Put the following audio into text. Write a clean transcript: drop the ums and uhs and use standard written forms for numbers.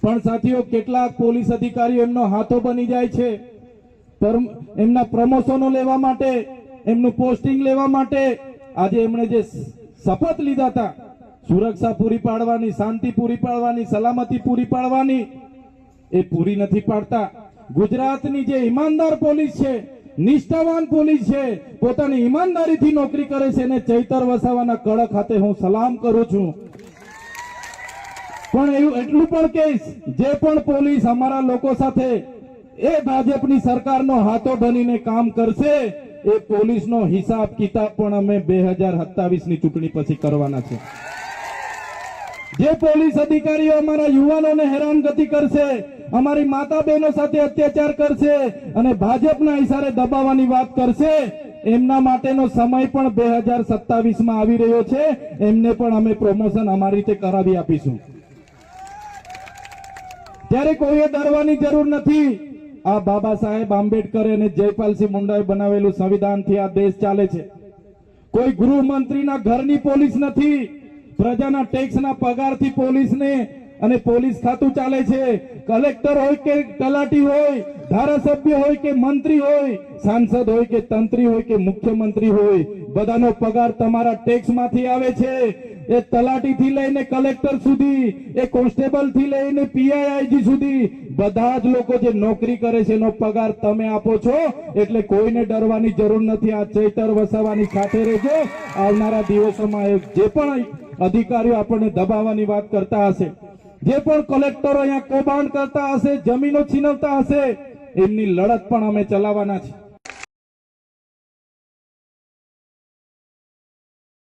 પણ સાથીઓ કેટલાક પોલીસ અધિકારીઓ એમનો હાથો બની જાય છે એમના પ્રમોશનો લેવા માટે, એમનું પોસ્ટિંગ લેવા માટે. આજે એમણે જે શપથ લીધા હતા સુરક્ષા પૂરી પાડવાની, શાંતિ પૂરી પાડવાની, સલામતી પૂરી પાડવાની, એ પૂરી નથી પાડતા. ગુજરાતની જે ઈમાનદાર પોલીસ છે, નિષ્ઠાવાન પોલીસ છે, પોતાની ઈમાનદારીથી નોકરી કરે છે, એને ચૈતર વસાવાના કડક હાથે હું સલામ કરું છું. પણ એવું એટલું પણ કહીશ, જે પણ પોલીસ અમારા લોકો સાથે એ ભાજપની સરકારનો હાથો બનીને કામ કરશે, એ પોલીસનો હિસાબ કિતાબ પણ અમે 2027ની ચૂંટણી પછી કરવાના છે. જે પોલીસ અધિકારીઓ અમારા યુવાનોને હેરાનગતિ કરશે, અમારી માતા બહેનો સાથે અત્યાચાર કરશે અને ભાજપના ઇશારે દબાવવાની વાત કરશે, એમના માટેનો સમય પણ 2027માં આવી રહ્યો છે. એમને પણ અમે પ્રમોશન અમારી રીતે કરાવી આપીશું. ત્યારે કોઈએ ડરવાની જરૂર નથી. આ બાબા સાહેબ આંબેડકર અને જયપાલસિંહ મુંડાએ બનાવેલું સંવિધાનથી આ દેશ ચાલે છે. કોઈ ગૃહમંત્રીના ઘરની પોલીસ નથી. પ્રજાના ટેક્સના પગારથી પોલીસને અને પોલીસ ખાતું ચાલે છે. કલેક્ટર હોય કે તલાટી હોય, ધારાસભ્ય હોય કે મંત્રી હોય, સાંસદ હોય કે તંત્રી હોય કે મુખ્યમંત્રી હોય, બધાનો પગાર તમારા ટેક્સમાંથી આવે છે. એ તલાટીથી લઈને કલેક્ટર સુધી, એ કોન્સ્ટેબલથી લઈને પીઆઈઆઈજી સુધી બધા જ લોકો જે નોકરી કરે છે એનો પગાર તમે આપો છો. એટલે કોઈને ડરવાની જરૂર નથી. આ ચૈતર વસાવાની સાથે રહેજો. આવનારા દિવસોમાં જે પણ અધિકારીઓ આપણને દબાવવાની વાત કરતા હશે, જે પણ કલેક્ટરો અહીંયા કૌભાંડ કરતા હશે, જમીનો છીનવતા હશે, એમની લડત પણ અમે ચલાવવાના છે.